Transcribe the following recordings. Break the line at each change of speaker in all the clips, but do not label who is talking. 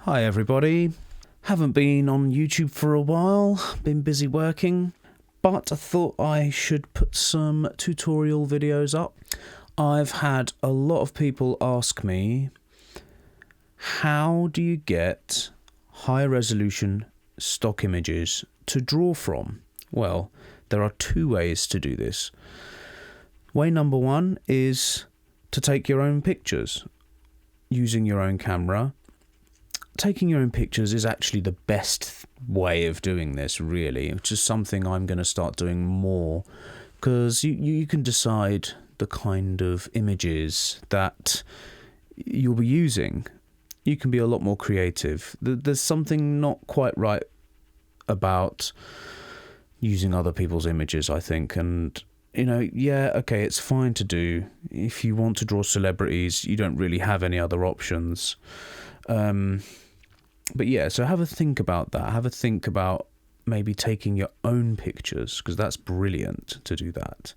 Hi everybody. Haven't been on YouTube for a while, been busy working, but I thought I should put some tutorial videos up. I've had a lot of people ask me, how do you get high resolution stock images to draw from? Well, there are two ways to do this. Way number one is to take your own pictures using your own camera. Taking your own pictures is actually the best way of doing this, really, which is something I'm going to start doing more, because you can decide the kind of images that you'll be using. You can be a lot more creative. There's something not quite right about using other people's images, I think, and yeah, okay, it's fine to do. If you want to draw celebrities, you don't really have any other options. But yeah, so have a think about that. Have a think about maybe taking your own pictures, because that's brilliant to do that.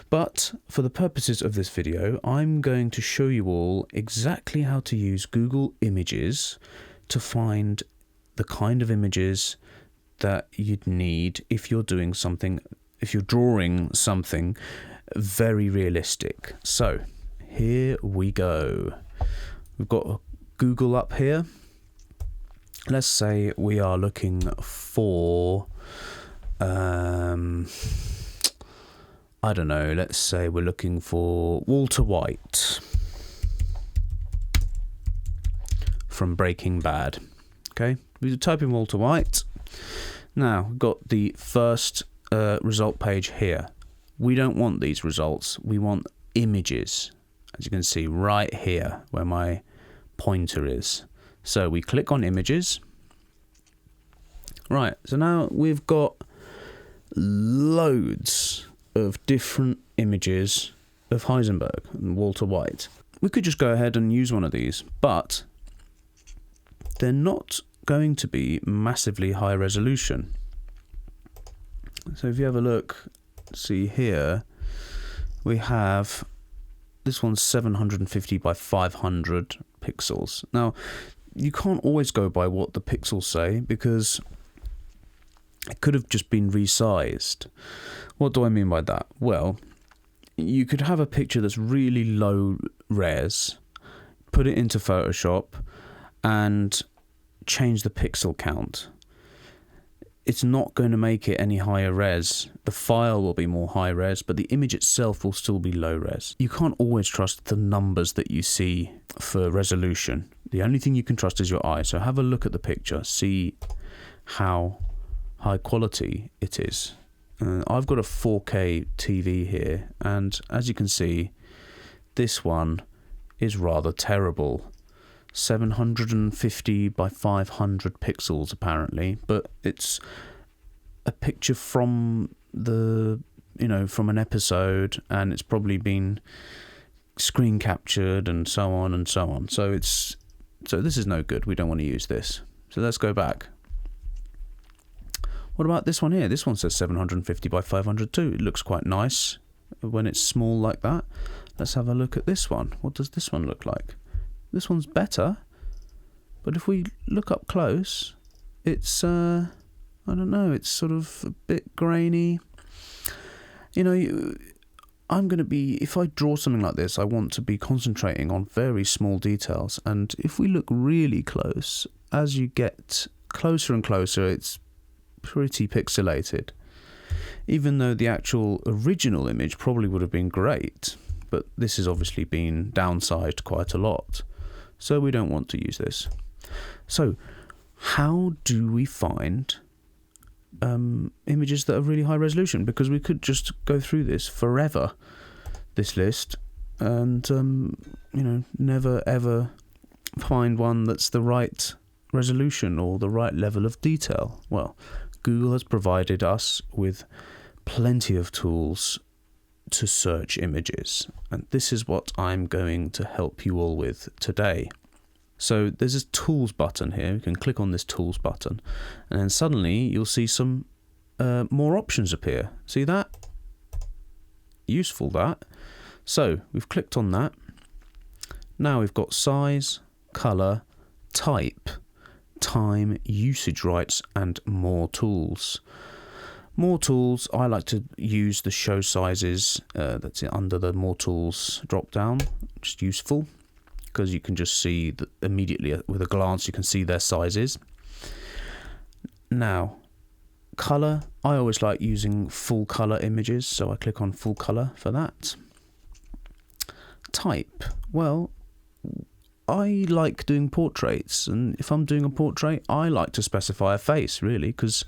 But for the purposes of this video, I'm going to show you all exactly how to use Google Images to find the kind of images that you'd need if you're doing something, if you're drawing something very realistic. So here we go. We've got Google up here. Let's say we are looking for, I don't know, let's say we're looking for Walter White from Breaking Bad. Okay, we type in Walter White. Now, we've got the first result page here. We don't want these results, we want images, as you can see right here where my pointer is. So we click on images. Right, so now we've got loads of different images of Heisenberg and Walter White. We could just go ahead and use one of these, but they're not going to be massively high resolution. So if you have a look, see here, we have, this one's 750 by 500 pixels. Now, you can't always go by what the pixels say, because it could have just been resized. What do I mean by that? Well, you could have a picture that's really low res, put it into Photoshop and change the pixel count. It's not going to make it any higher res. The file will be more high res, but the image itself will still be low res. You can't always trust the numbers that you see for resolution. The only thing you can trust is your eye. So have a look at the picture, see how high quality it is. I've got a 4K TV here, and as you can see, this one is rather terrible. 750 by 500 pixels apparently, but it's a picture from from an episode, and it's probably been screen captured and so on and so on. So this is no good. We don't want to use this. So let's go back. What about this one here? This one says 750 by 500 too. It looks quite nice when it's small like that. Let's have a look at this one. What does this one look like? This one's better, but if we look up close, it's, I don't know, it's sort of a bit grainy. I'm going to be, if I draw something like this, I want to be concentrating on very small details. And if we look really close, as you get closer and closer, it's pretty pixelated. Even though the actual original image probably would have been great, but this has obviously been downsized quite a lot. So we don't want to use this. So how do we find images that are really high resolution? Because we could just go through this forever, this list, and never ever find one that's the right resolution or the right level of detail. Well, Google has provided us with plenty of tools to search images, and this is what I'm going to help you all with today. So there's this tools button here. You can click on this tools button, and then suddenly you'll see some more options appear. See that? Useful, that. So we've clicked on that. Now we've got size, color, type. time, usage rights, and more tools. More tools, I like to use the show sizes that's under the more tools drop down, which is useful because you can just see that immediately with a glance you can see their sizes. Now, colour, I always like using full colour images, so I click on full colour for that. Type, well, I like doing portraits, and if I'm doing a portrait I like to specify a face, really, because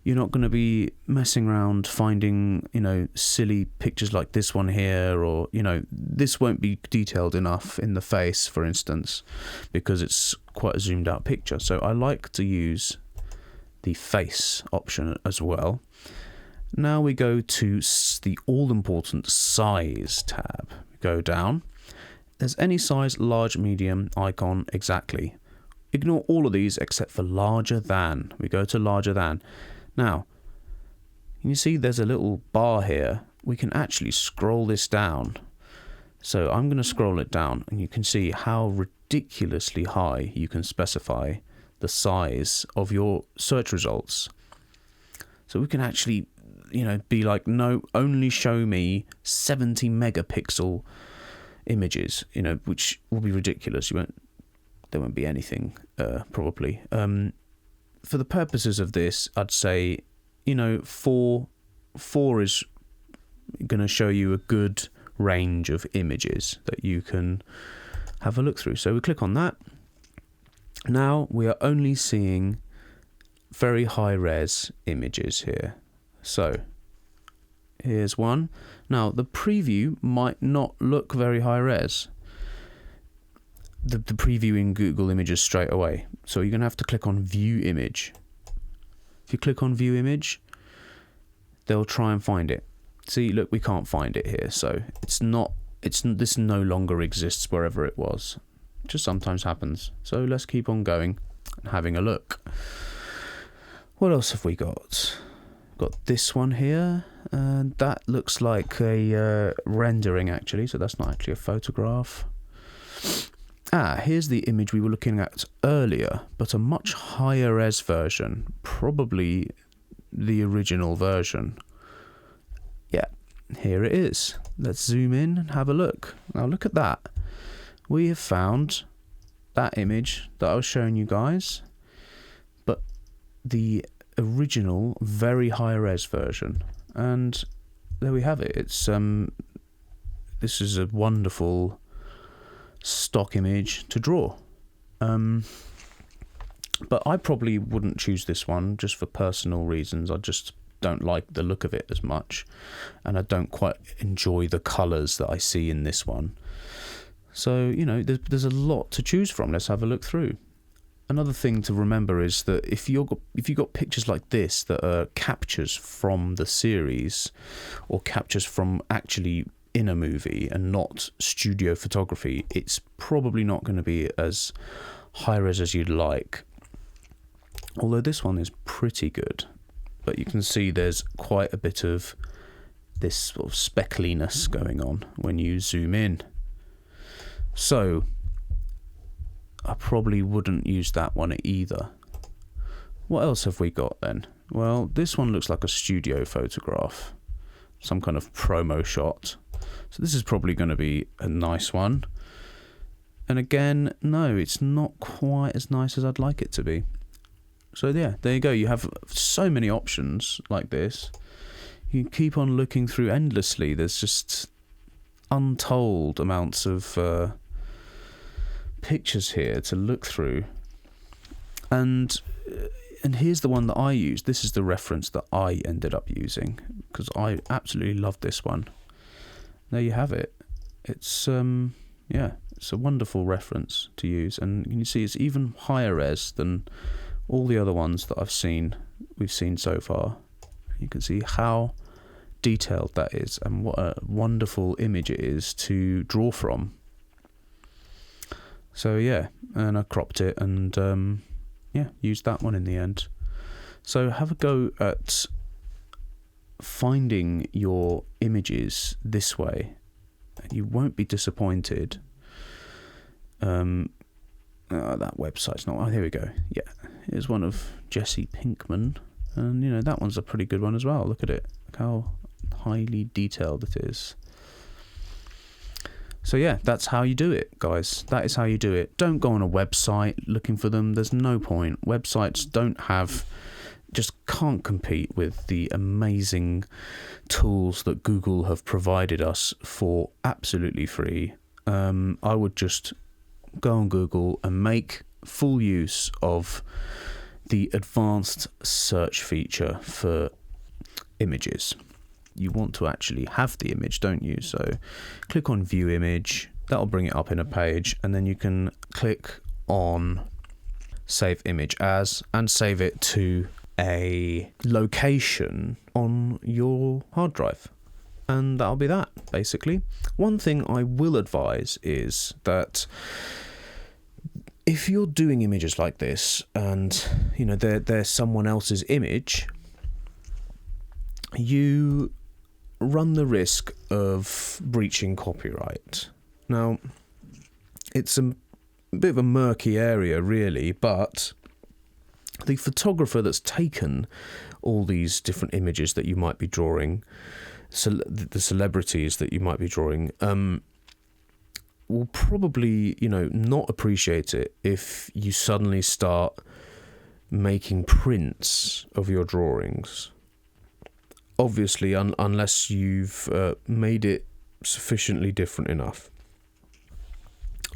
you're not going to be messing around finding, silly pictures like this one here, or, this won't be detailed enough in the face, for instance, because it's quite a zoomed out picture. So I like to use the face option as well. Now we go to the all-important size tab. Go down. There's any size, large, medium, icon, exactly. Ignore all of these except for larger than. We go to larger than. Now, you see there's a little bar here. We can actually scroll this down. So I'm going to scroll it down, and you can see how ridiculously high you can specify the size of your search results. So we can actually, be like, no, only show me 70 megapixel images, which will be ridiculous. There won't be anything, probably. For the purposes of this, I'd say, 4 is going to show you a good range of images that you can have a look through. So we click on that. Now we are only seeing very high res images here. So here's one. Now the preview might not look very high res. The preview in Google Images straight away. So you're going to have to click on View Image. If you click on View Image, they'll try and find it. See, look, we can't find it here. So this no longer exists wherever it was. It just sometimes happens. So let's keep on going and having a look. What else have we got? Got this one here. That looks like a rendering, actually. So that's not actually a photograph. Here's the image we were looking at earlier, but a much higher res version, probably the original version. Yeah, here it is. Let's zoom in and have a look. Now look at that. We have found that image that I was showing you guys, but the original very high res version. And there we have it. It's this is a wonderful stock image to draw, but I probably wouldn't choose this one just for personal reasons. I just don't like the look of it as much, and I don't quite enjoy the colours that I see in this one. So there's a lot to choose from. Let's have a look through. Another thing to remember is that if you've got pictures like this that are captures from the series, or captures from actually in a movie and not studio photography, it's probably not going to be as high res as you'd like. Although this one is pretty good, but you can see there's quite a bit of this sort of speckliness going on when you zoom in. So I probably wouldn't use that one either. What else have we got then? Well, this one looks like a studio photograph, some kind of promo shot. So this is probably going to be a nice one. And again, no, it's not quite as nice as I'd like it to be. So yeah, there you go. You have so many options like this. You can keep on looking through endlessly. There's just untold amounts of pictures here to look through. And here's the one that I used. This is the reference that I ended up using because I absolutely love this one. There you have it. It's it's a wonderful reference to use, and you can see it's even higher res than all the other ones that we've seen so far. You can see how detailed that is and what a wonderful image it is to draw from. So yeah, and I cropped it and used that one in the end. So have a go at finding your images this way, and you won't be disappointed. that website's not... Oh, here we go. Yeah, here's one of Jesse Pinkman. And, you know, that one's a pretty good one as well. Look at it. Look how highly detailed it is. So yeah, that's how you do it, guys. That is how you do it. Don't go on a website looking for them. There's no point. Websites just can't compete with the amazing tools that Google have provided us for absolutely free. I would just go on Google and make full use of the advanced search feature for images. You want to actually have the image, don't you? So click on view image, that'll bring it up in a page, and then you can click on save image as and save it to a location on your hard drive. And that'll be that, basically. One thing I will advise is that if you're doing images like this and, you know, they're someone else's image, you run the risk of breaching copyright. Now, it's a bit of a murky area, really, but the photographer that's taken all these different images that you might be drawing, the celebrities that you might be drawing, will probably, you know, not appreciate it if you suddenly start making prints of your drawings. Obviously, unless you've made it sufficiently different enough.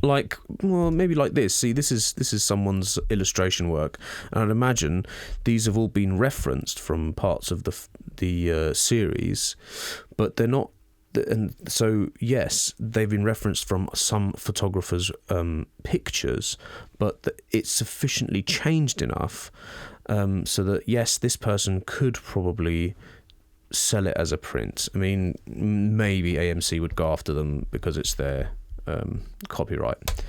Like, well, maybe like this. See, this is someone's illustration work, and I'd imagine these have all been referenced from parts of the series, but they're not. And so, yes, they've been referenced from some photographers' pictures, but it's sufficiently changed enough so that, yes, this person could probably sell it as a print. I mean, maybe AMC would go after them because it's their copyright.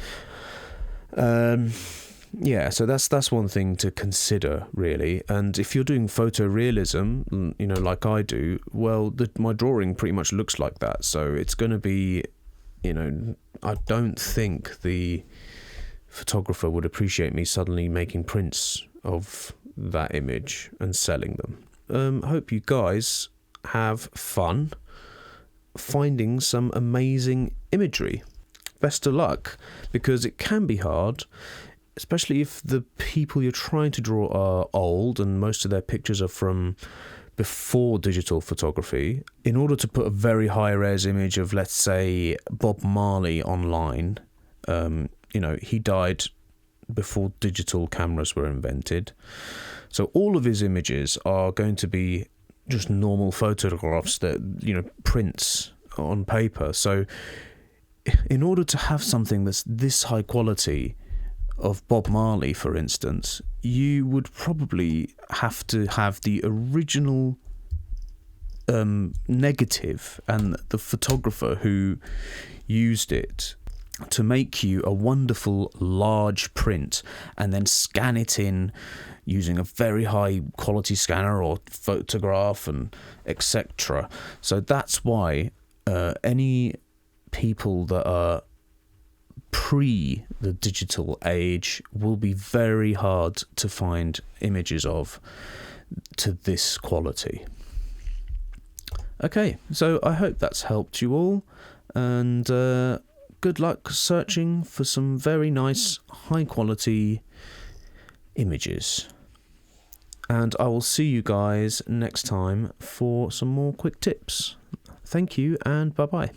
Yeah, so that's one thing to consider, really. And if you're doing photorealism, you know, like I do, well, my drawing pretty much looks like that. So it's going to be, you know, I don't think the photographer would appreciate me suddenly making prints of that image and selling them. Hope you guys have fun finding some amazing imagery. Best of luck, because it can be hard, especially if the people you're trying to draw are old and most of their pictures are from before digital photography. In order to put a very high res image of, let's say, Bob Marley online, you know, he died before digital cameras were invented. So all of his images are going to be just normal photographs that, you know, prints on paper. So in order to have something that's this high quality of Bob Marley, for instance, you would probably have to have the original negative and the photographer who used it to make you a wonderful large print and then scan it in using a very high quality scanner or photograph and etc. So that's why any people that are pre the digital age will be very hard to find images of to this quality. Okay, so I hope that's helped you all, and good luck searching for some very nice high quality images. And I will see you guys next time for some more quick tips. Thank you and bye bye.